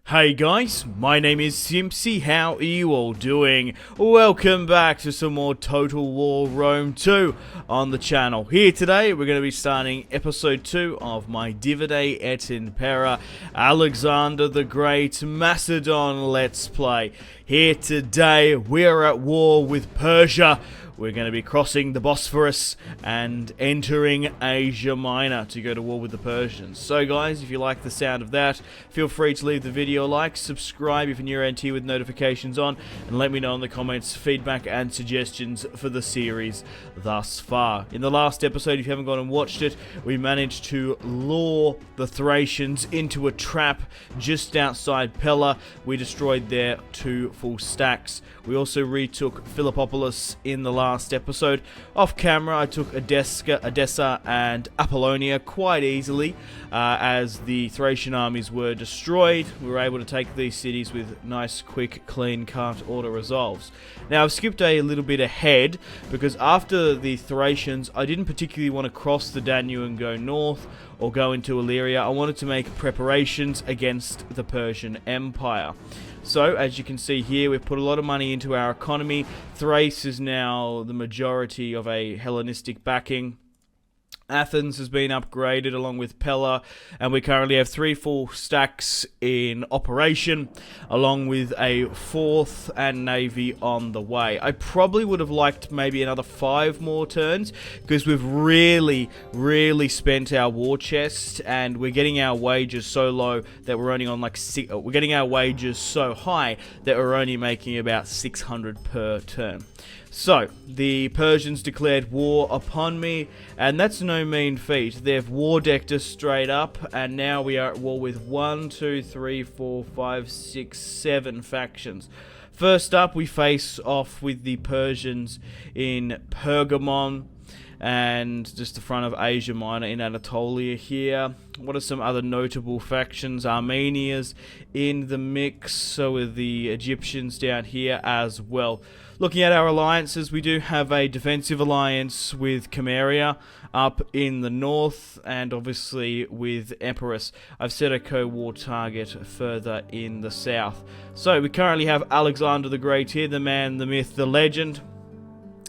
Hey guys, my name is Simpzy. How are you all doing? Welcome back to some more Total War Rome 2 on the channel. Here today we're going to be starting episode 2 of my Divide et Impera Alexander the Great Macedon Let's Play. Here today we are at war with Persia. We're going to be crossing the Bosphorus and entering Asia Minor to go to war with the Persians. So guys, if you like the sound of that, feel free to leave the video a like, subscribe if you're new around here with notifications on, and let me know in the comments feedback and suggestions for the series thus far. In the last episode, if you haven't gone and watched it, we managed to lure the Thracians into a trap just outside Pella. We destroyed their 2 full stacks. We also retook Philippopolis in the last episode. Off camera, I took Edessa and Apollonia quite easily as the Thracian armies were destroyed. We were able to take these cities with nice, quick, clean-cut order resolves. Now, I've skipped a little bit ahead because after the Thracians, I didn't particularly want to cross the Danube and go north or go into Illyria. I wanted to make preparations against the Persian Empire. So, as you can see here, we've put a lot of money into our economy. Thrace is now the majority of a Hellenistic backing. Athens has been upgraded along with Pella, and we currently have 3 full stacks in operation, along with a 4th and navy on the way. I probably would have liked maybe another 5 more turns, because we've really spent our war chest, and we're getting our wages so low that we're only on like we're getting our wages so high that we're only making about 600 per turn. So, the Persians declared war upon me, and that's no mean feat. They've war decked us straight up, and now we are at war with 1, 2, 3, 4, 5, 6, 7 factions. First up, we face off with the Persians in Pergamon, and just the front of Asia Minor in Anatolia here. What are some other notable factions? Armenia's in the mix, so are the Egyptians down here as well. Looking at our alliances, we do have a defensive alliance with Chimeria up in the north, and obviously with Epirus. I've set a co-war target further in the south. So we currently have Alexander the Great here, the man, the myth, the legend,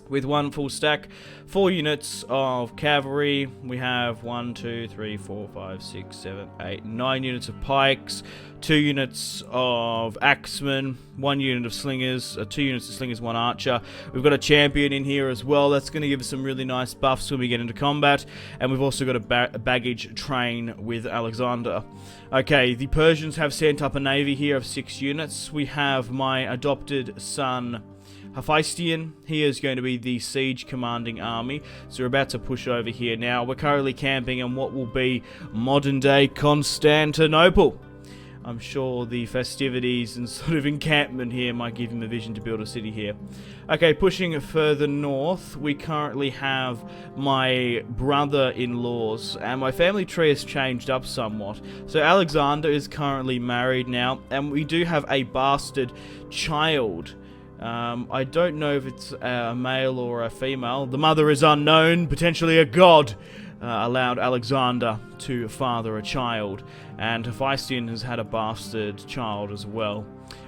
with 1 full stack, 4 units of cavalry. We have 1, 2, 3, 4, 5, 6, 7, 8, 9 units of pikes, 2 units of axemen, 1 unit of slingers, 2 units of slingers, 1 archer. We've got a champion in here as well. That's going to give us some really nice buffs when we get into combat. And we've also got a baggage train with Alexander. Okay, the Persians have sent up a navy here of 6 units. We have my adopted son Hephaestion. He is going to be the siege commanding army, so we're about to push over here now. We're currently camping in what will be modern day Constantinople. I'm sure the festivities and sort of encampment here might give him a vision to build a city here. Okay, pushing further north, we currently have my brother-in-laws, and my family tree has changed up somewhat. So Alexander is currently married now, and we do have a bastard child. I don't know if it's a male or a female. The mother is unknown, potentially a god. Allowed Alexander to father a child, and Hephaestion has had a bastard child as well.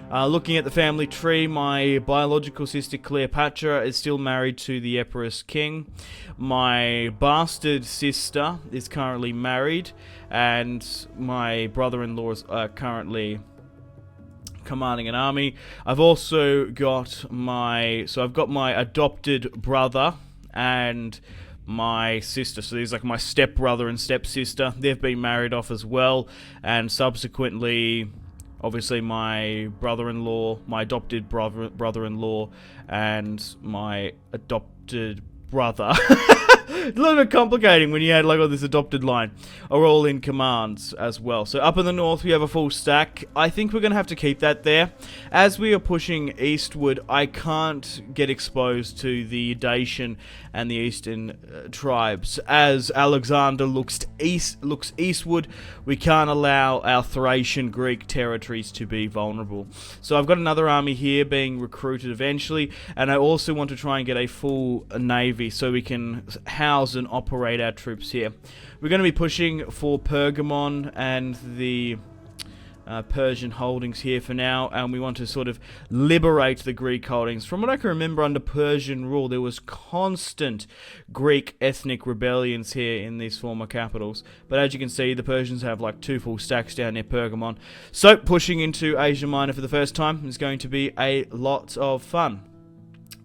Looking at the family tree, my biological sister Cleopatra is still married to the Epirus king. My bastard sister is currently married, and my brother-in-law is currently commanding an army. I've also got I've got my adopted brother and my sister, so these like my stepbrother and stepsister. They've been married off as well, and subsequently obviously my brother-in-law, my adopted brother-in-law, and my adopted brother a little bit complicating when you had like all this adopted line, are all in commands as well. So up in the north we have a full stack. I think we're going to have to keep that there. As we are pushing eastward, I can't get exposed to the Dacian and the eastern tribes. As Alexander looks eastward, we can't allow our Thracian Greek territories to be vulnerable. So I've got another army here being recruited eventually, and I also want to try and get a full navy so we can house and operate our troops here. We're going to be pushing for Pergamon and the Persian holdings here for now, and we want to sort of liberate the Greek holdings. From what I can remember, under Persian rule, there was constant Greek ethnic rebellions here in these former capitals. But as you can see, the Persians have like 2 full stacks down near Pergamon. So pushing into Asia Minor for the first time is going to be a lot of fun.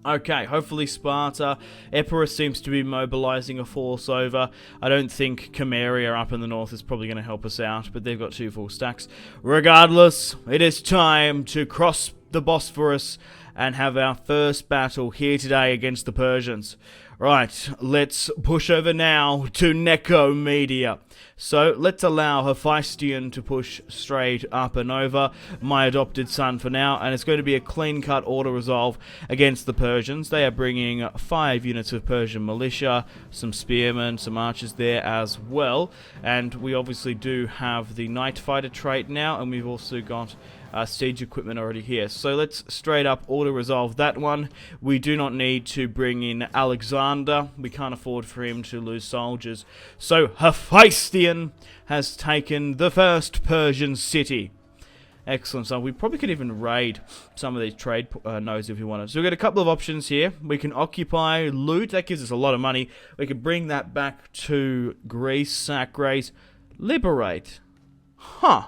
Okay, hopefully Sparta. Epirus seems to be mobilizing a force over. I don't think Cameria up in the north is probably going to help us out, but they've got 2 full stacks. Regardless, it is time to cross the Bosphorus and have our first battle here today against the Persians. Right, let's push over now to Nicomedia. So let's allow Hephaestion to push straight up and over, my adopted son for now, and it's going to be a clean-cut auto-resolve against the Persians. They are bringing 5 units of Persian militia, some spearmen, some archers there as well, and we obviously do have the night fighter trait now, and we've also got siege equipment already here. So let's straight up auto-resolve that one. We do not need to bring in Alexander. We can't afford for him to lose soldiers. So Hephaestion has taken the first Persian city. Excellent. So we probably could even raid some of these trade nodes if we wanted. So we've got a couple of options here. We can occupy, loot. That gives us a lot of money. We could bring that back to Greece, sack Greece, liberate. Huh.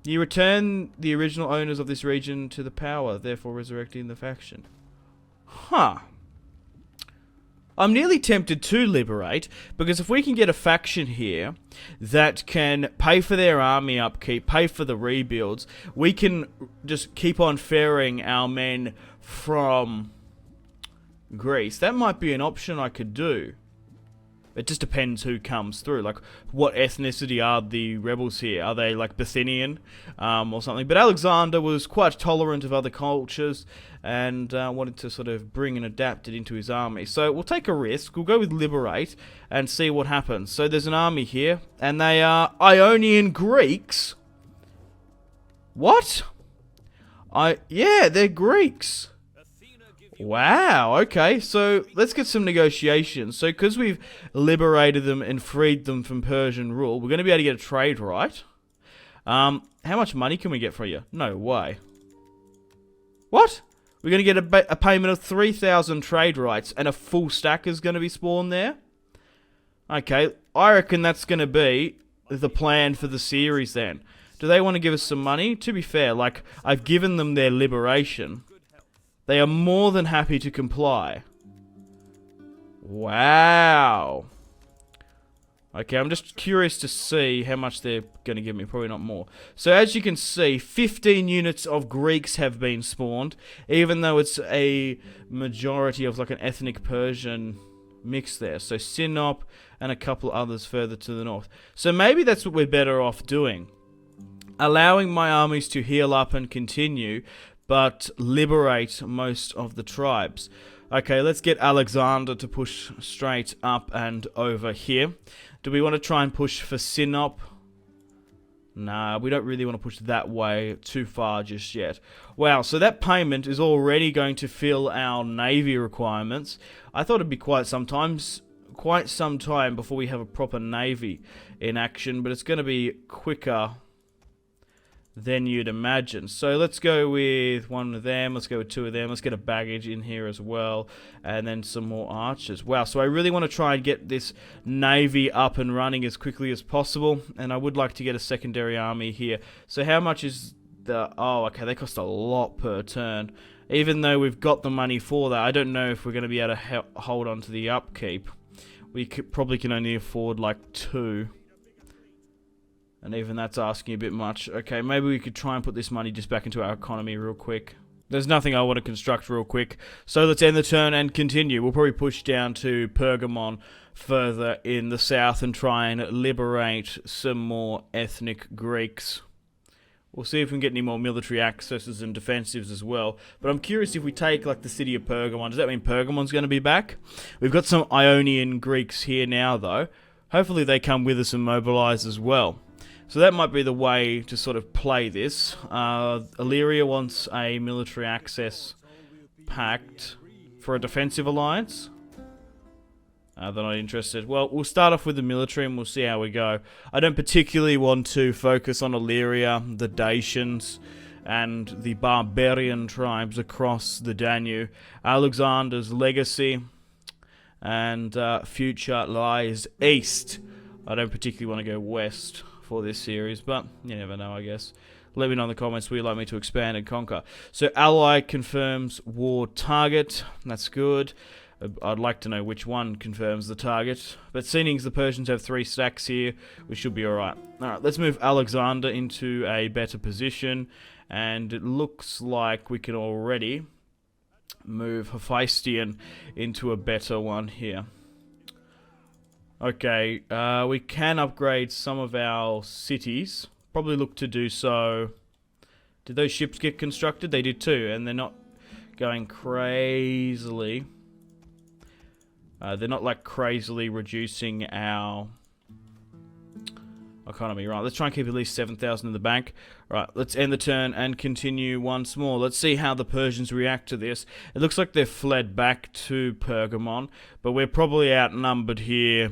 You return the original owners of this region to the power, therefore resurrecting the faction. Huh. I'm nearly tempted to liberate, because if we can get a faction here that can pay for their army upkeep, pay for the rebuilds, we can just keep on ferrying our men from Greece. That might be an option I could do. It just depends who comes through. Like, what ethnicity are the rebels here? Are they, like, Bithynian or something? But Alexander was quite tolerant of other cultures and wanted to sort of bring and adapt it into his army. So we'll take a risk. We'll go with Liberate and see what happens. So there's an army here, and they are Ionian Greeks. What? Yeah, they're Greeks. Wow, okay, so let's get some negotiations. So because we've liberated them and freed them from Persian rule, we're going to be able to get a trade, right? How much money can we get for you? No way. What? We're going to get a payment of 3,000 trade rights and a full stack is going to be spawned there? Okay, I reckon that's going to be the plan for the series then. Do they want to give us some money? To be fair, like, I've given them their liberation. They are more than happy to comply. Wow. Okay, I'm just curious to see how much they're going to give me. Probably not more. So as you can see, 15 units of Greeks have been spawned. Even though it's a majority of like an ethnic Persian mix there. So Sinop and a couple others further to the north. So maybe that's what we're better off doing. Allowing my armies to heal up and continue, but liberate most of the tribes. Okay, let's get Alexander to push straight up and over here. Do we want to try and push for Sinop? Nah, we don't really want to push that way too far just yet. Wow, so that payment is already going to fill our navy requirements. I thought it'd be quite some time before we have a proper navy in action, but it's going to be quicker than you'd imagine. So let's go with one of them, let's go with 2 of them, let's get a baggage in here as well, and then some more archers. Wow, so I really want to try and get this navy up and running as quickly as possible, and I would like to get a secondary army here. So how much is the... oh, okay, they cost a lot per turn. Even though we've got the money for that, I don't know if we're going to be able to hold on to the upkeep. We probably can only afford like 2. And even that's asking a bit much. Okay, maybe we could try and put this money just back into our economy real quick. There's nothing I want to construct real quick. So let's end the turn and continue. We'll probably push down to Pergamon further in the south and try and liberate some more ethnic Greeks. We'll see if we can get any more military accesses and defensives as well. But I'm curious, if we take like the city of Pergamon, does that mean Pergamon's going to be back? We've got some Ionian Greeks here now though. Hopefully they come with us and mobilize as well. So that might be the way to sort of play this. Illyria wants a military access pact for a defensive alliance. They're not interested. Well, we'll start off with the military and we'll see how we go. I don't particularly want to focus on Illyria, the Dacians, and the barbarian tribes across the Danube. Alexander's legacy and future lies east. I don't particularly want to go west for this series, but you never know, I guess. Let me know in the comments where you'd like me to expand and conquer. So, ally confirms war target. That's good. I'd like to know which one confirms the target. But seeing as the Persians have 3 stacks here, we should be alright. Alright, let's move Alexander into a better position. And it looks like we can already move Hephaestion into a better one here. Okay, we can upgrade some of our cities. Probably look to do so. Did those ships get constructed? They did too, and they're not going crazily. They're not like crazily reducing our economy. Right, let's try and keep at least 7,000 in the bank. Right, let's end the turn and continue once more. Let's see how the Persians react to this. It looks like they've fled back to Pergamon, but we're probably outnumbered here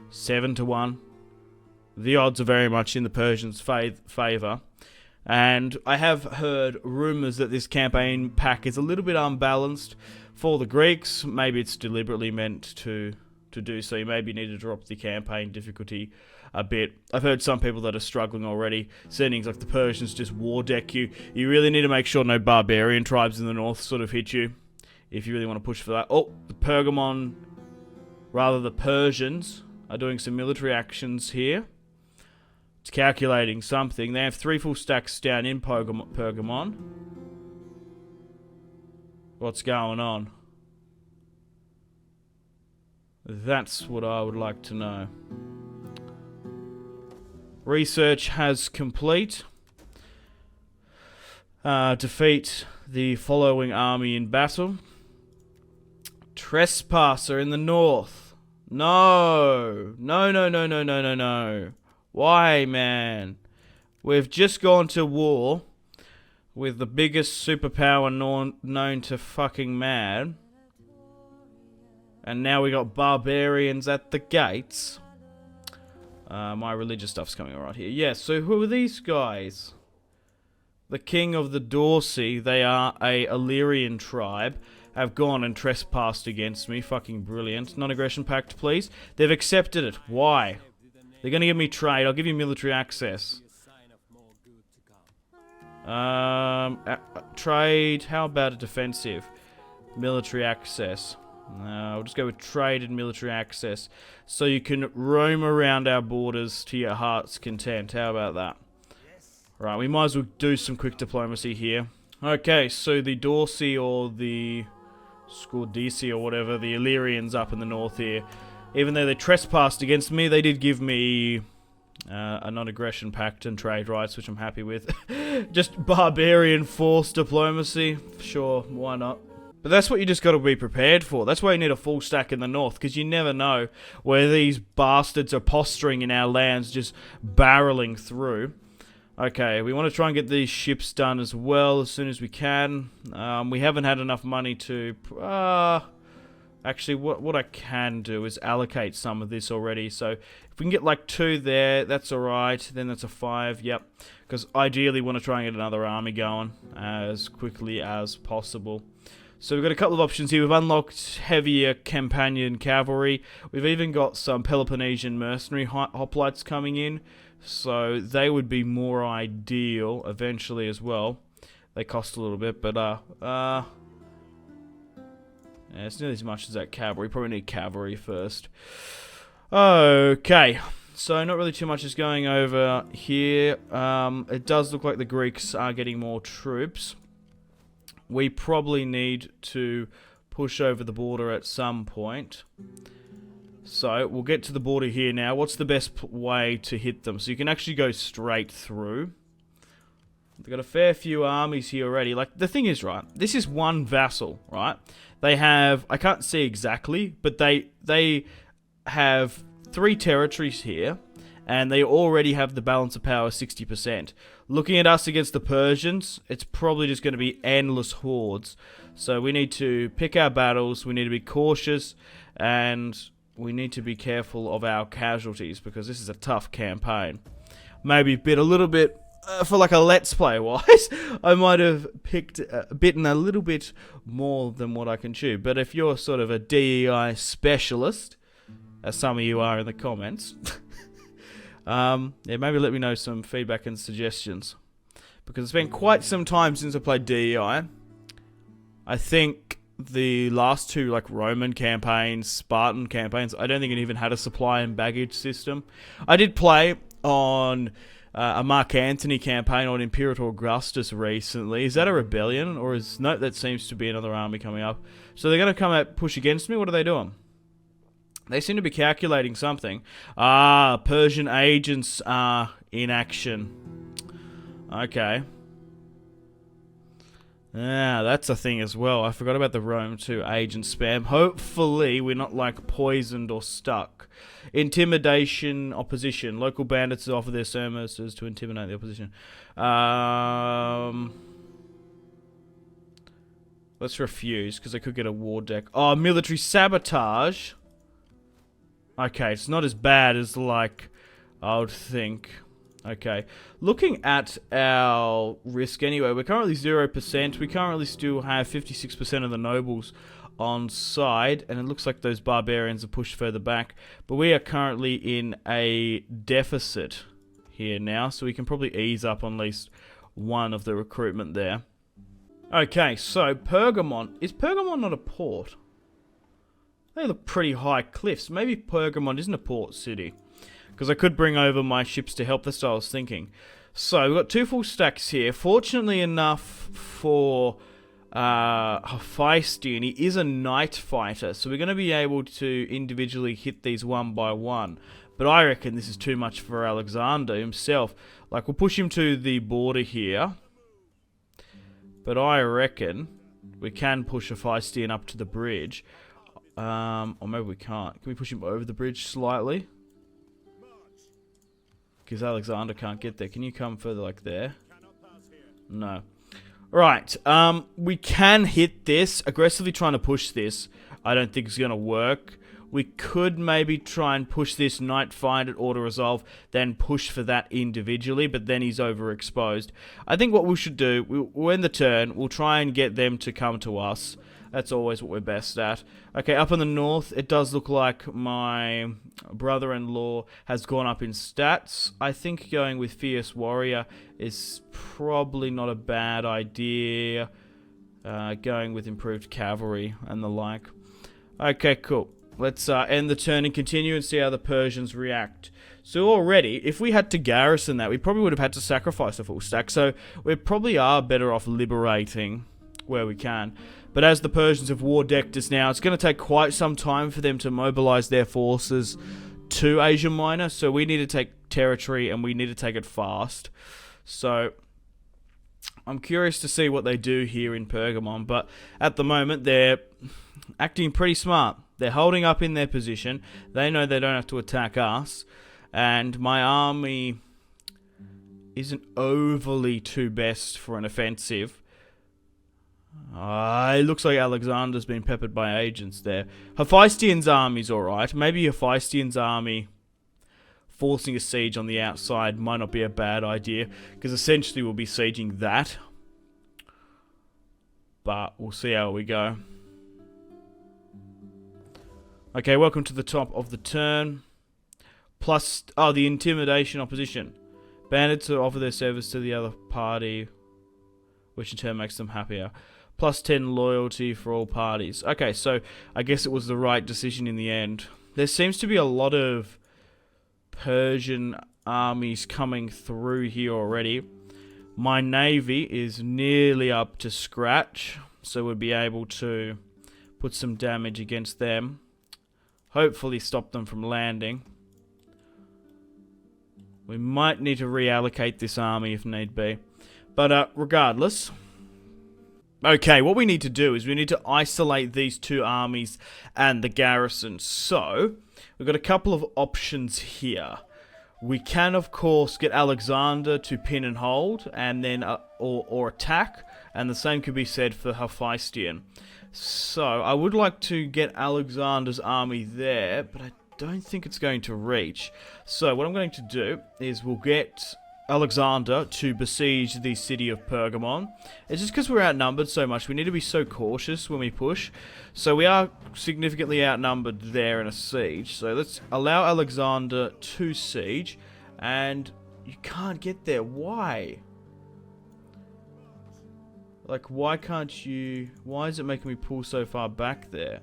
7 to 1. The odds are very much in the Persians' favour. And I have heard rumours that this campaign pack is a little bit unbalanced for the Greeks. Maybe it's deliberately meant to do so. You maybe need to drop the campaign difficulty a bit. I've heard some people that are struggling already. Settings like the Persians just war deck you. You really need to make sure no barbarian tribes in the north sort of hit you if you really want to push for that. Oh, the Pergamon, rather the Persians, are doing some military actions here. It's calculating something. They have 3 full stacks down in Pergamon. What's going on? That's what I would like to know. Research has complete. Defeat the following army in battle. Trespasser in the north. No. No. Why, man? We've just gone to war with the biggest superpower known to fucking man. And now we got barbarians at the gates. My religious stuff's coming right here. Yes, so who are these guys? The king of the Dorsey, they are a Illyrian tribe, have gone and trespassed against me. Fucking brilliant. Non-aggression pact, please. They've accepted it. Why? They're going to give me trade. I'll give you military access. Trade. How about a defensive? Military access. We'll just go with trade and military access. So you can roam around our borders to your heart's content. How about that? Right, we might as well do some quick diplomacy here. Okay, so the Dorsey or the Scordisi or whatever, the Illyrians up in the north here, even though they trespassed against me, they did give me a non-aggression pact and trade rights, which I'm happy with. Just barbarian force diplomacy. Sure, why not? But that's what you just got to be prepared for. That's why you need a full stack in the north, because you never know where these bastards are posturing in our lands, just barreling through. Okay, we want to try and get these ships done as well as soon as we can. We haven't had enough money to... Actually, what I can do is allocate some of this already. So if we can get like 2 there, that's alright. Then that's a 5, yep. Because ideally we want to try and get another army going as quickly as possible. So we've got a couple of options here. We've unlocked heavier Campanian cavalry. We've even got some Peloponnesian mercenary hoplites coming in. So they would be more ideal eventually as well. They cost a little bit, but yeah, it's not as much as that cavalry. Probably need cavalry first. Okay, so not really too much is going over here. It does look like the Greeks are getting more troops. We probably need to push over the border at some point. So we'll get to the border here now. What's the best way to hit them? So you can actually go straight through. They've got a fair few armies here already. Like, the thing is, right, this is one vassal, right? They have, I can't see exactly, but they have 3 territories here, and they already have the balance of power 60%. Looking at us against the Persians, it's probably just going to be endless hordes. So we need to pick our battles, we need to be cautious, and we need to be careful of our casualties, because this is a tough campaign. Maybe a little bit, for like a let's play wise, I might have bitten a little bit more than what I can chew. But if you're sort of a DEI specialist, as some of you are in the comments, yeah, maybe let me know some feedback and suggestions, because it's been quite some time since I played DEI. I think the last two, like, Roman campaigns, Spartan campaigns, I don't think it even had a supply and baggage system. I did play on a Mark Antony campaign on Imperator Augustus recently. Is that a rebellion, or is... No, that seems to be another army coming up. So they're going to come out, push against me? What are they doing? They seem to be calculating something. Ah, Persian agents are in action. Okay. Yeah, that's a thing as well. I forgot about the Rome 2 agent spam. Hopefully we're not, like, poisoned or stuck. Intimidation, opposition. Local bandits offer their services to intimidate the opposition. Let's refuse, because I could get a war deck. Oh, military sabotage. Okay, it's not as bad as, like, I would think. Okay, looking at our risk anyway, we're currently 0%. We currently still have 56% of the nobles on side, and it looks like those barbarians are pushed further back. But we are currently in a deficit here now, so we can probably ease up on at least one of the recruitment there. Okay, so Pergamon. Is Pergamon not a port? They look pretty high cliffs. Maybe Pergamon isn't a port city, because I could bring over my ships to help. That's what I was thinking. So, we've got 2 full stacks here. Fortunately enough for Hephaestion, he is a night fighter, so we're going to be able to individually hit these one by one. But I reckon this is too much for Alexander himself. Like, we'll push him to the border here. But I reckon we can push Hephaestion up to the bridge. Or maybe we can't. Can we push him over the bridge slightly? Because Alexander can't get there. Can you come further, like there? No. Right. We can hit this. Aggressively trying to push this, I don't think it's going to work. We could maybe try and push this Knight Fight at Auto Resolve, then push for that individually, but then he's overexposed. I think what we should do, we'll end the turn, we'll try and get them to come to us. That's always what we're best at. Okay, up in the north, it does look like my brother-in-law has gone up in stats. I think going with Fierce Warrior is probably not a bad idea. Going with improved cavalry and the like. Okay, cool. Let's end the turn and continue and see how the Persians react. So already, if we had to garrison that, we probably would have had to sacrifice a full stack. So we probably are better off liberating where we can. But as the Persians have war decked us now, it's going to take quite some time for them to mobilize their forces to Asia Minor. So we need to take territory, and we need to take it fast. So I'm curious to see what they do here in Pergamon. But at the moment, they're acting pretty smart. They're holding up in their position. They know they don't have to attack us. And my army isn't overly too best for an offensive. It looks like Alexander's been peppered by agents there. Hephaestion's army's alright. Maybe Hephaestion's army forcing a siege on the outside might not be a bad idea, because essentially we'll be sieging that. But we'll see how we go. Okay, welcome to the top of the turn. Plus, the intimidation opposition. Bandits will offer their service to the other party, which in turn makes them happier. Plus 10 loyalty for all parties. Okay, so I guess it was the right decision in the end. There seems to be a lot of Persian armies coming through here already. My navy is nearly up to scratch, so we'll be able to put some damage against them. Hopefully stop them from landing. We might need to reallocate this army if need be. But regardless. Okay, what we need to do is we need to isolate these two armies and the garrison. So, we've got a couple of options here. We can, of course, get Alexander to pin and hold, and then or attack, and the same could be said for Hephaestion. So, I would like to get Alexander's army there, but I don't think it's going to reach. So, what I'm going to do is we'll get Alexander to besiege the city of Pergamon. It's just because we're outnumbered so much, we need to be so cautious when we push. So we are significantly outnumbered there in a siege. So let's allow Alexander to siege. And you can't get there. Why? Like, why can't you... Why is it making me pull so far back there?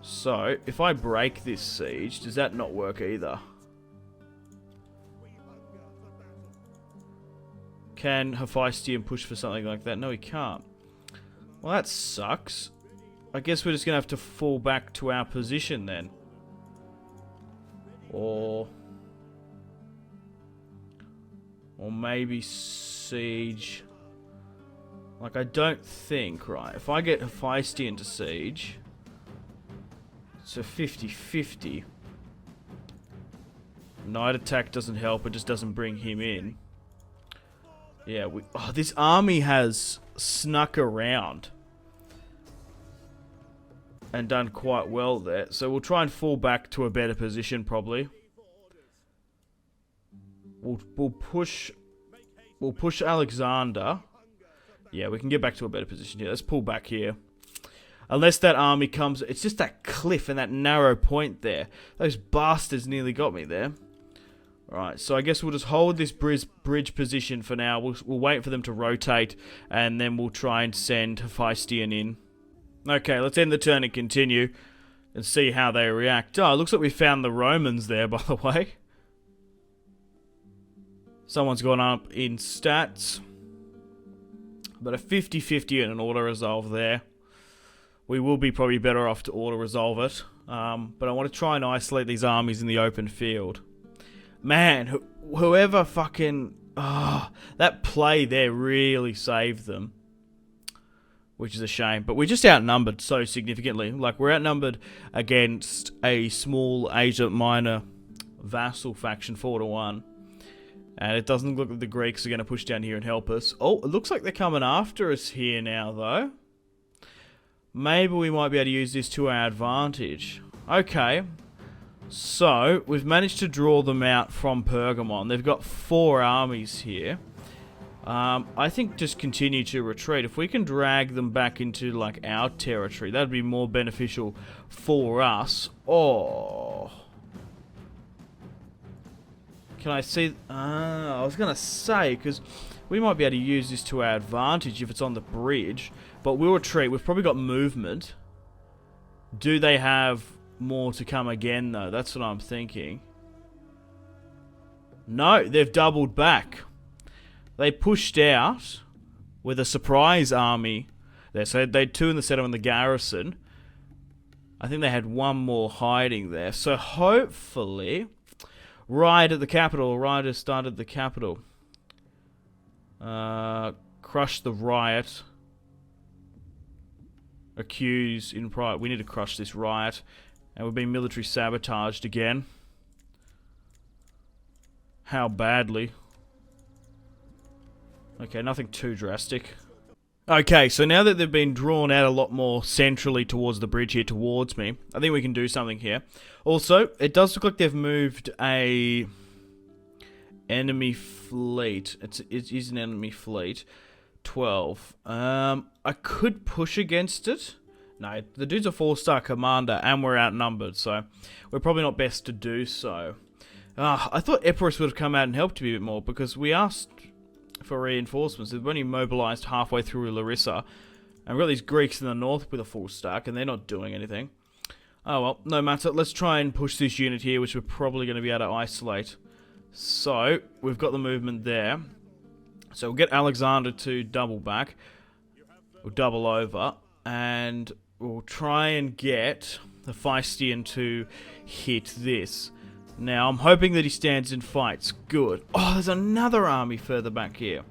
So, if I break this siege, does that not work either? Can Hephaestion push for something like that? No, he can't. Well, that sucks. I guess we're just going to have to fall back to our position then. Or maybe siege. Like, I don't think, right, if I get Hephaestion to siege, it's a 50-50. Night attack doesn't help, it just doesn't bring him in. Yeah, this army has snuck around and done quite well there. So we'll try and fall back to a better position probably. We'll push Alexander. Yeah, we can get back to a better position here. Let's pull back here. Unless that army comes... It's just that cliff and that narrow point there. Those bastards nearly got me there. Right, so I guess we'll just hold this bridge position for now. We'll wait for them to rotate, and then we'll try and send Hephaestion in. Okay, let's end the turn and continue, and see how they react. Oh, it looks like we found the Romans there, by the way. Someone's gone up in stats. But a 50-50 and an auto-resolve there. We will be probably better off to auto-resolve it. But I want to try and isolate these armies in the open field. Man, whoever fucking... that play there really saved them. Which is a shame. But we're just outnumbered so significantly. Like, we're outnumbered against a small Asia Minor vassal faction 4-1. And it doesn't look like the Greeks are going to push down here and help us. Oh, it looks like they're coming after us here now, though. Maybe we might be able to use this to our advantage. Okay. So, we've managed to draw them out from Pergamon. They've got 4 armies here. I think just continue to retreat. If we can drag them back into, like, our territory, that'd be more beneficial for us. Oh. Can I see... I was going to say, because we might be able to use this to our advantage if it's on the bridge. But we'll retreat. We've probably got movement. Do they have more to come again, though? That's what I'm thinking. No, they've doubled back. They pushed out with a surprise army there. So they had 2 in the center and the garrison. I think they had 1 more hiding there. So hopefully... Right at the capital. Rioters started the capital. Crush the riot. Accuse in pride. We need to crush this riot. And we've been military sabotaged again. How badly? Okay, nothing too drastic. Okay, so now that they've been drawn out a lot more centrally towards the bridge here towards me, I think we can do something here. Also, it does look like they've moved a enemy fleet. It is an enemy fleet. 12. I could push against it. No, the dude's a 4-star commander and we're outnumbered, so we're probably not best to do so. I thought Epirus would have come out and helped me a bit more because we asked for reinforcements. They've only mobilized halfway through Larissa, and we've got these Greeks in the north with a full stack, and they're not doing anything. Oh well, no matter. Let's try and push this unit here, which we're probably going to be able to isolate. So, we've got the movement there. So we'll get Alexander to double back. We'll double over, and we'll try and get the Hephaestion to hit this. Now, I'm hoping that he stands and fights. Good. Oh, there's another army further back here.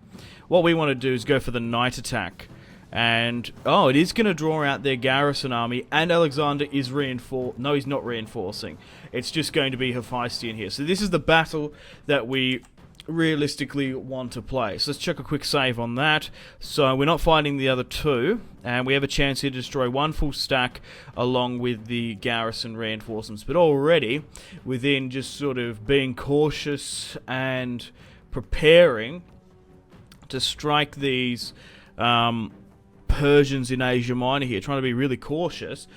What we want to do is go for the night attack And, oh, it is going to draw out their garrison army, and Alexander is reinforcing. No, he's not reinforcing. It's just going to be Hephaestion here. So this is the battle that we realistically want to play. So let's check a quick save on that. So we're not fighting the other two, and we have a chance here to destroy one full stack along with the garrison reinforcements. But already, within just sort of being cautious and preparing to strike these Persians in Asia Minor here, trying to be really cautious.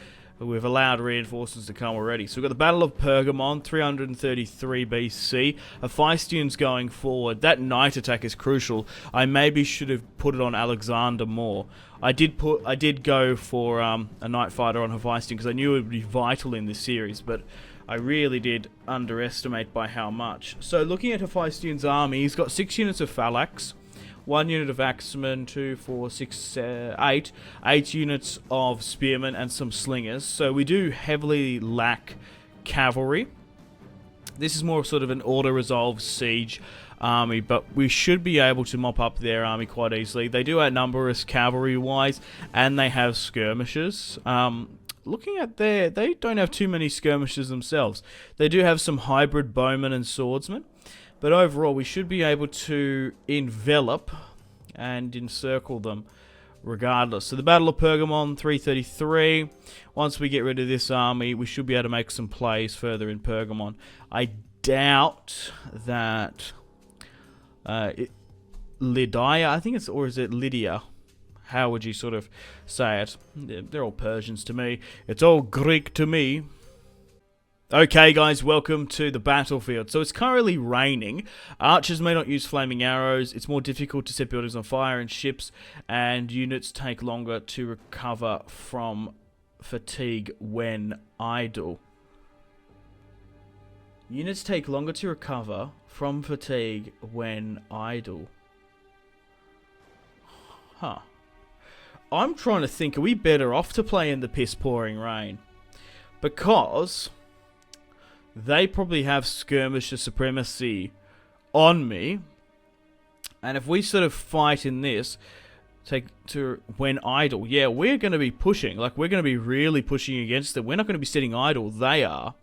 We've allowed reinforcements to come already. So we've got the Battle of Pergamon, 333 BC. Hephaestion's going forward. That night attack is crucial. I maybe should have put it on Alexander more. I did go for a night fighter on Hephaestion because I knew it would be vital in this series, but I really did underestimate by how much. So looking at Hephaestion's army, he's got 6 units of phalanx, 1 unit of axemen, 2, 4, 6, 8. 8 units of spearmen and some slingers. So we do heavily lack cavalry. This is more sort of an auto-resolved siege army, but we should be able to mop up their army quite easily. They do outnumber us cavalry-wise, and they have skirmishers. Looking at they don't have too many skirmishers themselves. They do have some hybrid bowmen and swordsmen. But overall, we should be able to envelop and encircle them regardless. So the Battle of Pergamon, 333. Once we get rid of this army, we should be able to make some plays further in Pergamon. I doubt that Lydia, I think it's, or is it Lydia? How would you sort of say it? They're all Persians to me. It's all Greek to me. Okay guys, welcome to the battlefield. So it's currently raining. Archers may not use flaming arrows. It's more difficult to set buildings on fire and ships, and units take longer to recover from fatigue when idle. Units take longer to recover from fatigue when idle. Huh. I'm trying to think, are we better off to play in the piss pouring rain? Because they probably have skirmisher supremacy on me. And if we sort of fight in this, take to when idle, yeah, we're going to be pushing. Like, we're going to be really pushing against them. We're not going to be sitting idle. They are.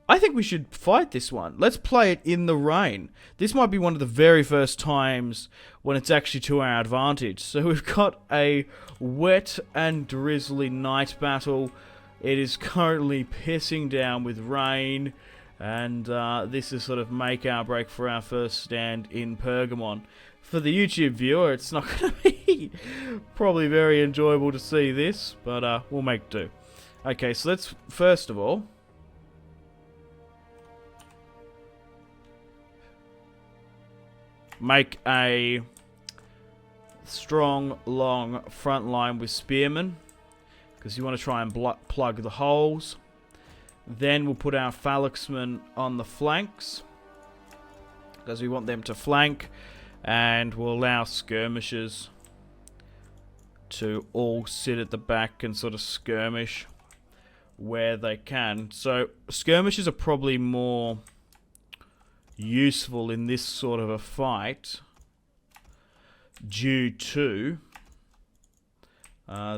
I think we should fight this one. Let's play it in the rain. This might be one of the very first times when it's actually to our advantage. So we've got a wet and drizzly night battle. It is currently pissing down with rain, and this is sort of make or break for our first stand in Pergamon. For the YouTube viewer, it's not going to be probably very enjoyable to see this, but we'll make do. Okay, so let's first of all make a strong, long front line with spearmen, because you want to try and plug the holes. Then we'll put our phalanxmen on the flanks, because we want them to flank, and we'll allow skirmishers to all sit at the back and sort of skirmish where they can. So skirmishers are probably more useful in this sort of a fight due to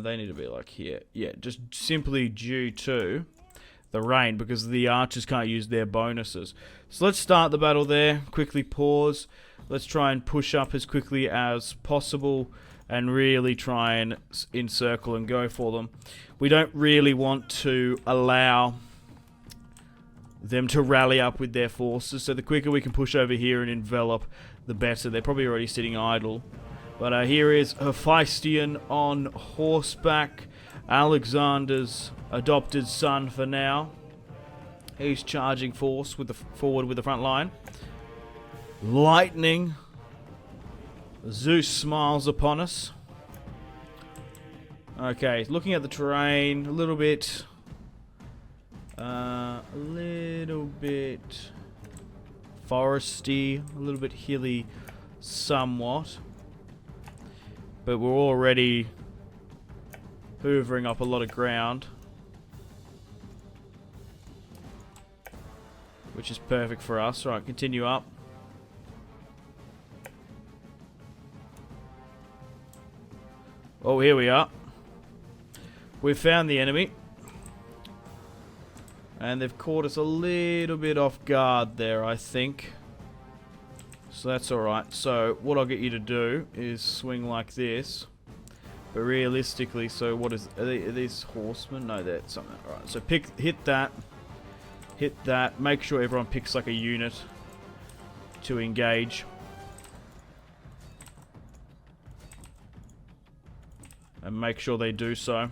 they need to be like here. Yeah, just simply due to the rain, because the archers can't use their bonuses. So let's start the battle there. Quickly pause. Let's try and push up as quickly as possible and really try and encircle and go for them. We don't really want to allow them to rally up with their forces, so the quicker we can push over here and envelop, the better. They're probably already sitting idle. But here is Hephaestion on horseback, Alexander's adopted son for now. He's charging forward with the front line. Lightning. Zeus smiles upon us. Okay, looking at the terrain, a little bit foresty, a little bit hilly somewhat. But we're already hoovering up a lot of ground, which is perfect for us. Right, continue up. Oh, here we are. We've found the enemy. And they've caught us a little bit off guard there, I think. So that's alright. So what I'll get you to do is swing like this. But realistically, so what is... Are these horsemen? No, they're something. Alright, so hit that. Hit that. Make sure everyone picks like a unit to engage. And make sure they do so.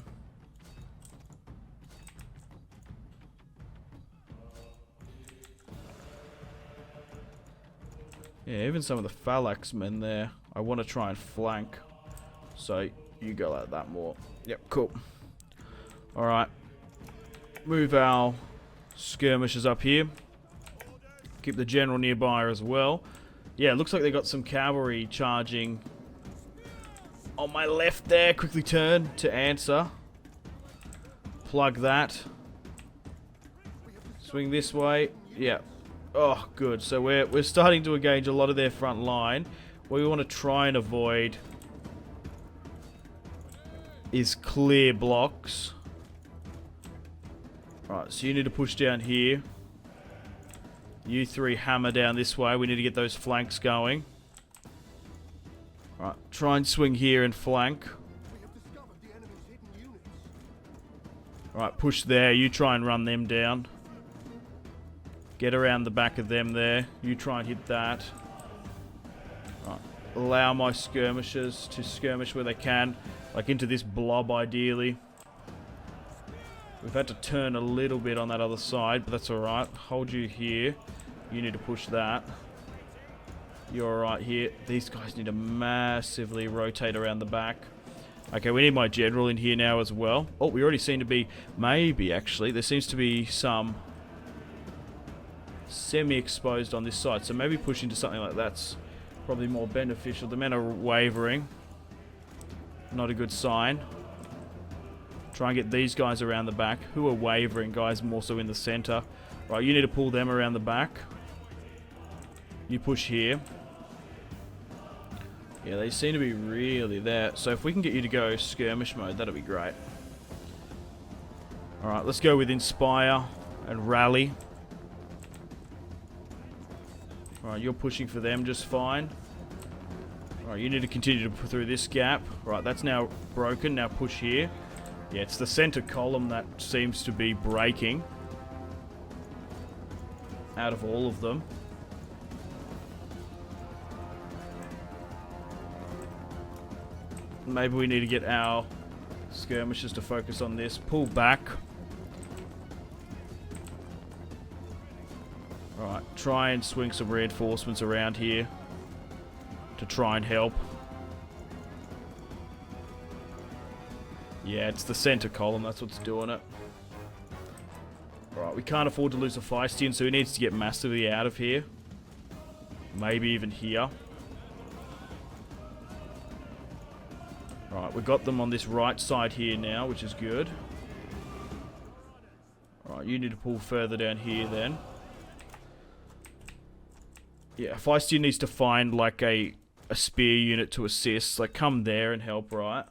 Yeah, even some of the phalanx men there, I want to try and flank. So, you go like that more. Yep, cool. Alright. Move our skirmishers up here. Keep the general nearby as well. Yeah, it looks like they got some cavalry charging on my left there. Quickly turn to answer. Plug that. Swing this way. Yeah. Oh, good. So we're starting to engage a lot of their front line. What we want to try and avoid is clear blocks. Right, so you need to push down here. You three hammer down this way. We need to get those flanks going. Right, try and swing here and flank. Right, push there. You try and run them down. Get around the back of them there. You try and hit that. Right. Allow my skirmishers to skirmish where they can. Like into this blob, ideally. We've had to turn a little bit on that other side, but that's alright. Hold you here. You need to push that. You're alright here. These guys need to massively rotate around the back. Okay, we need my general in here now as well. Oh, we already seem to be... Maybe, actually. There seems to be some... semi-exposed on this side, so maybe push into something like that's probably more beneficial. The men are wavering. Not a good sign. Try and get these guys around the back who are wavering. Guys more so in the center. Right, you need to pull them around the back. You push here. Yeah, they seem to be really there. So if we can get you to go skirmish mode, that'd be great. Alright, let's go with Inspire and Rally. Alright, you're pushing for them just fine. Alright, you need to continue to put through this gap. Right, that's now broken. Now push here. Yeah, it's the center column that seems to be breaking. Out of all of them. Maybe we need to get our skirmishers to focus on this. Pull back. Alright, try and swing some reinforcements around here to try and help. Yeah, it's the center column, that's what's doing it. Alright, we can't afford to lose a Feistian, so he needs to get massively out of here. Maybe even here. Alright, we've got them on this right side here now, which is good. Alright, you need to pull further down here then. Yeah, Feistian needs to find like a spear unit to assist. Like, come there and help, right?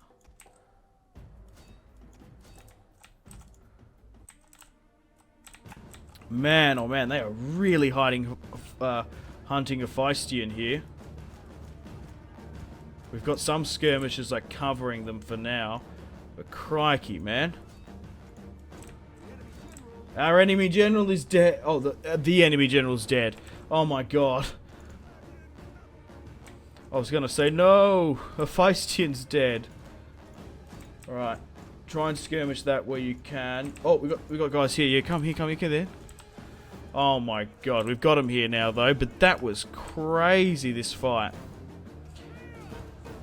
Man, oh man, they are really hunting a Feistian here. We've got some skirmishers like covering them for now. But crikey, man. Our enemy general is dead. Oh, the enemy general is dead. Oh my god. I was gonna say, no! A Feistian's dead. Alright. Try and skirmish that where you can. Oh, we got guys here. Yeah, come here, there. Oh my god, we've got him here now though, but that was crazy, this fight.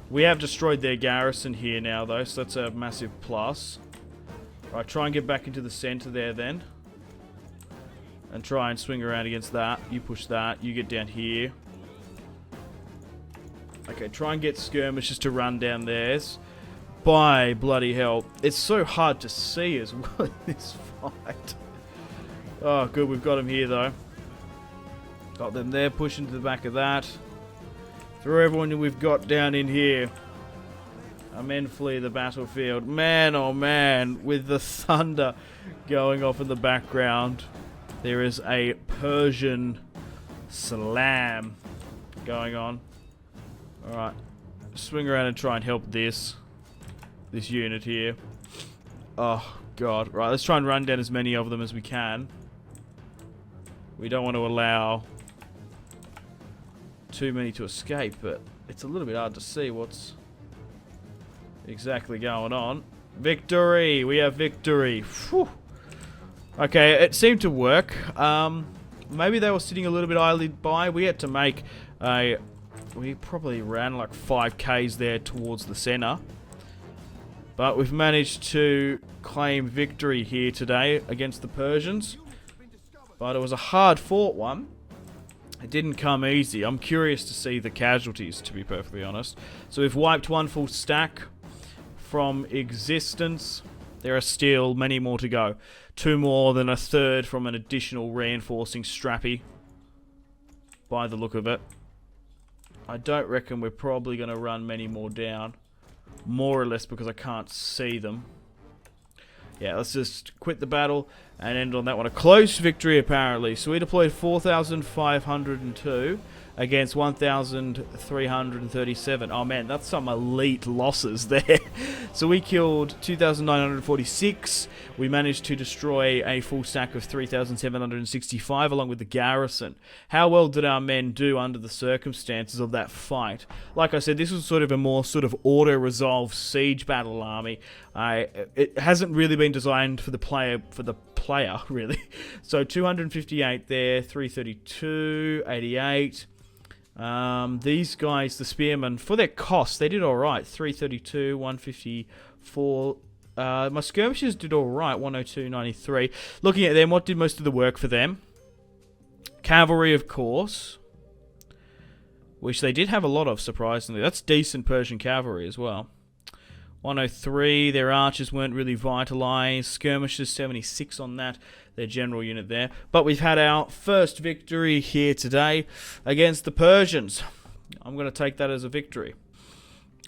We have destroyed their garrison here now though, so that's a massive plus. Right, try and get back into the center there then. And try and swing around against that. You push that, you get down here. Okay, try and get skirmishers to run down theirs. By bloody hell. It's so hard to see as well in this fight. Oh, good, we've got them here though. Got them there, pushing to the back of that. Throw everyone we've got down in here. Our men flee the battlefield. Man, oh man, with the thunder going off in the background, there is a Persian slam going on. Alright, swing around and try and help this unit here. Oh god. Right, let's try and run down as many of them as we can. We don't want to allow too many to escape, but it's a little bit hard to see what's exactly going on. Victory! We have victory. Whew. Okay, it seemed to work. Maybe they were sitting a little bit idly by. We had to make a... We probably ran like 5Ks there towards the center. But we've managed to claim victory here today against the Persians. But it was a hard-fought one. It didn't come easy. I'm curious to see the casualties, to be perfectly honest. So we've wiped one full stack from existence. There are still many more to go. 2 more than a third from an additional reinforcing strappy, by the look of it. I don't reckon we're probably going to run many more down. More or less because I can't see them. Yeah, let's just quit the battle and end on that one. A close victory, apparently. So we deployed 4,502 against 1,337. Oh, man, that's some elite losses there. So we killed 2,946. We managed to destroy a full stack of 3,765 along with the garrison. How well did our men do under the circumstances of that fight? Like I said, this was sort of a more sort of auto-resolved siege battle army. It hasn't really been designed for the player, really. So 258 there, 332, 88. These guys, the spearmen, for their cost, they did alright. 332, 154. My skirmishers did alright, 102, 93. Looking at them, what did most of the work for them? Cavalry, of course. Which they did have a lot of, surprisingly. That's decent Persian cavalry as well. 103, their archers weren't really vitalized. Skirmishers, 76 on that, their general unit there. But we've had our first victory here today against the Persians. I'm going to take that as a victory.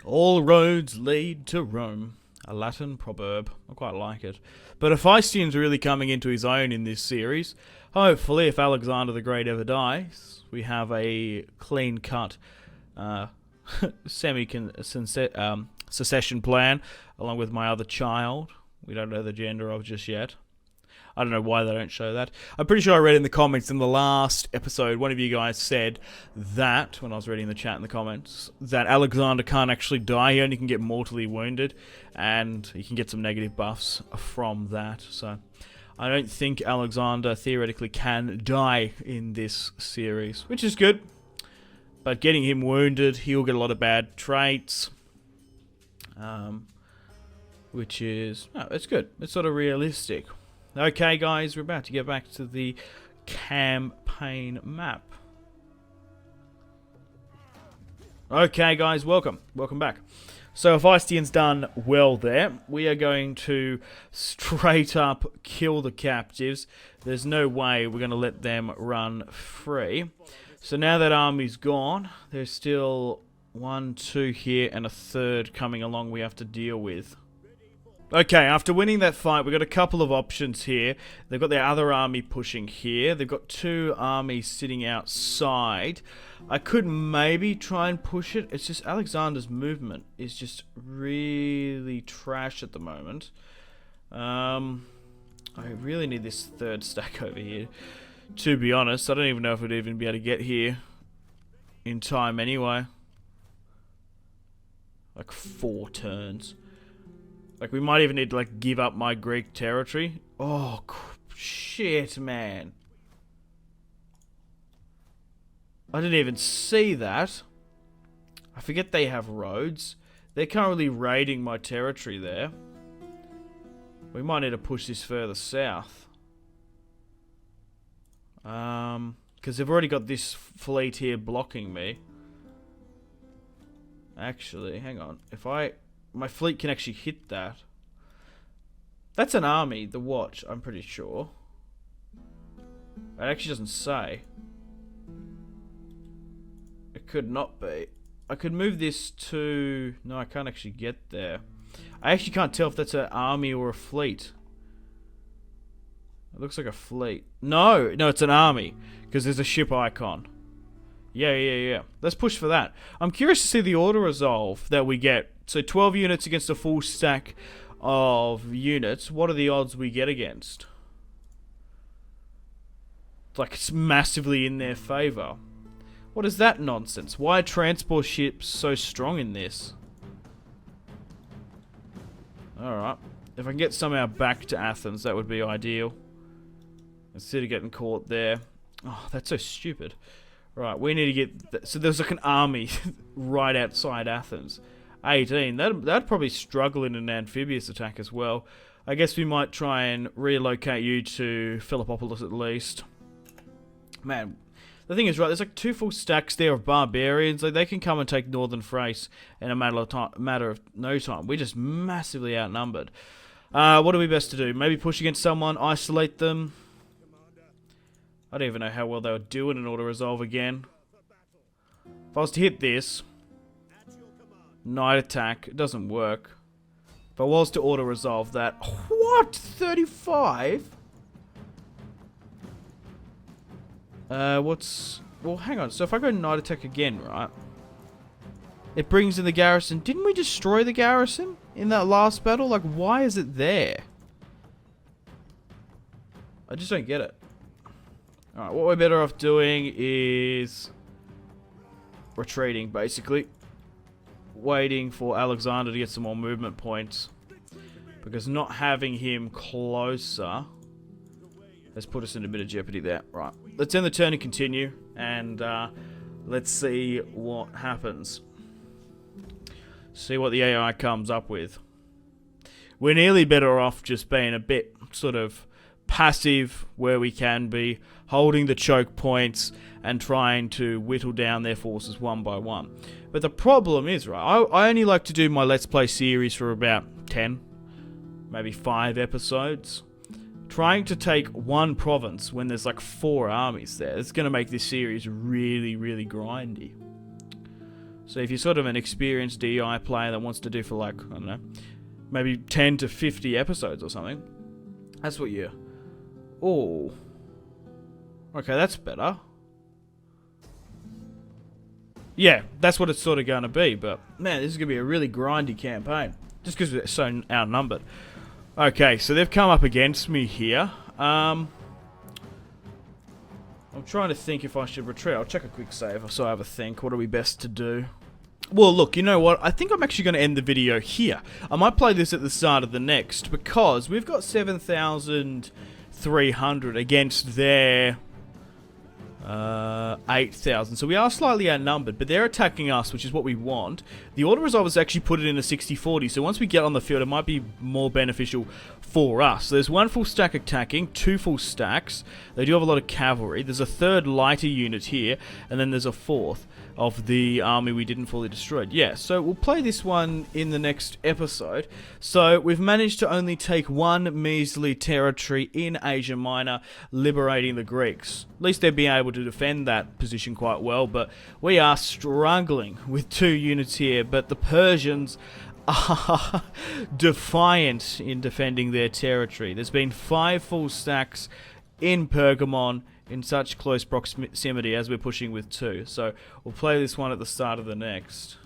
All roads lead to Rome. A Latin proverb. I quite like it. But Hephaestion's really coming into his own in this series. Hopefully, if Alexander the Great ever dies, we have a clean-cut secession plan, along with my other child. We don't know the gender of just yet. I don't know why they don't show that. I'm pretty sure I read in the comments in the last episode, one of you guys said that, when I was reading the chat in the comments, that Alexander can't actually die. He only can get mortally wounded, and he can get some negative buffs from that. So I don't think Alexander theoretically can die in this series, which is good. But getting him wounded, he'll get a lot of bad traits. Which is, it's good. It's sort of realistic. Okay, guys, we're about to get back to the campaign map. Okay, guys, welcome back. So Hephaestion's done well there. We are going to straight up kill the captives. There's no way we're going to let them run free. So now that army's gone, there's still 1, 2 here and a third coming along we have to deal with. Okay, after winning that fight, we've got a couple of options here. They've got their other army pushing here. They've got 2 armies sitting outside. I could maybe try and push it. It's just Alexander's movement is just really trash at the moment. I really need this third stack over here. To be honest, I don't even know if we'd even be able to get here in time anyway. Like 4 turns. Like, we might even need to, like, give up my Greek territory. Oh, shit, man. I didn't even see that. I forget they have roads. They're currently raiding my territory there. We might need to push this further south. Because they've already got this fleet here blocking me. Actually, hang on. If my fleet can actually hit that. That's an army, the watch, I'm pretty sure. It actually doesn't say. It could not be. I could move this to... No, I can't actually get there. I actually can't tell if that's an army or a fleet. It looks like a fleet. No, it's an army. Because there's a ship icon. Yeah. Let's push for that. I'm curious to see the auto-resolve that we get. So 12 units against a full stack of units. What are the odds we get against? Like, it's massively in their favour. What is that nonsense? Why are transport ships so strong in this? Alright. If I can get somehow back to Athens, that would be ideal. Instead of getting caught there. Oh, that's so stupid. Right, we need to get... So there's like an army right outside Athens. 18. That'd probably struggle in an amphibious attack as well. I guess we might try and relocate you to Philippopolis at least. Man, the thing is, right, there's like 2 full stacks there of barbarians. Like, they can come and take northern Thrace in a matter of no time. We're just massively outnumbered. What are we best to do? Maybe push against someone, isolate them. I don't even know how well they would do in an auto-resolve again. If I was to hit this, night attack, it doesn't work. If I was to auto-resolve that, what? 35? Well, hang on. So if I go night attack again, right? It brings in the garrison. Didn't we destroy the garrison in that last battle? Like, why is it there? I just don't get it. Alright, what we're better off doing is retreating, basically. Waiting for Alexander to get some more movement points. Because not having him closer has put us in a bit of jeopardy there. Right, let's end the turn and continue. And let's see what happens. See what the AI comes up with. We're nearly better off just being a bit sort of passive where we can be, holding the choke points and trying to whittle down their forces one by one. But the problem is, right, I only like to do my Let's Play series for about 10, maybe 5 episodes. Trying to take one province when there's like 4 armies there, it's going to make this series really, really grindy. So if you're sort of an experienced DEI player that wants to do for like, I don't know, maybe 10 to 50 episodes or something, that's what you... Oh. Okay, that's better. Yeah, that's what it's sort of going to be, but man, this is going to be a really grindy campaign. Just because we're so outnumbered. Okay, so they've come up against me here. I'm trying to think if I should retreat. I'll check a quick save so I have a think. What are we best to do? Well, look, you know what? I think I'm actually going to end the video here. I might play this at the start of the next, because we've got 7,300 against their 8,000. So we are slightly outnumbered, but they're attacking us, which is what we want. The auto-resolve has actually put it in a 60-40, so once we get on the field, it might be more beneficial for us. So there's 1 full stack attacking, 2 full stacks. They do have a lot of cavalry. There's a 3rd lighter unit here, and then there's a 4th of the army we didn't fully destroy. Yeah, so we'll play this one in the next episode. So we've managed to only take 1 measly territory in Asia Minor, liberating the Greeks. At least they'd be able to defend that position quite well, but we are struggling with 2 units here, but the Persians are defiant in defending their territory. There's been 5 full stacks in Pergamon in such close proximity as we're pushing with 2. So we'll play this one at the start of the next.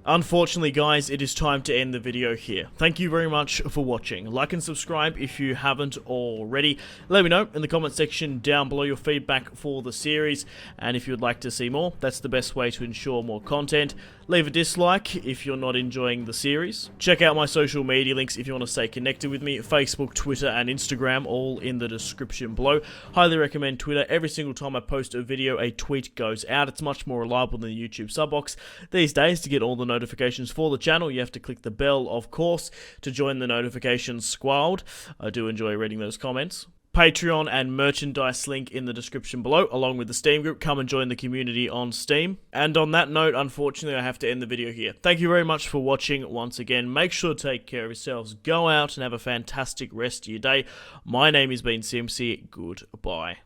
Unfortunately, guys, it is time to end the video here. Thank you very much for watching. Like and subscribe if you haven't already. Let me know in the comment section down below your feedback for the series, and if you'd like to see more, that's the best way to ensure more content. Leave a dislike if you're not enjoying the series. Check out my social media links if you want to stay connected with me. Facebook, Twitter, and Instagram, all in the description below. Highly recommend Twitter. Every single time I post a video, a tweet goes out. It's much more reliable than the YouTube sub box. These days, to get all the notifications for the channel, you have to click the bell, of course, to join the notifications squad. I do enjoy reading those comments. Patreon and merchandise link in the description below, along with the Steam group. Come and join the community on Steam. And on that note, unfortunately, I have to end the video here. Thank you very much for watching once again. Make sure to take care of yourselves. Go out and have a fantastic rest of your day. My name has been Simpzy. Goodbye.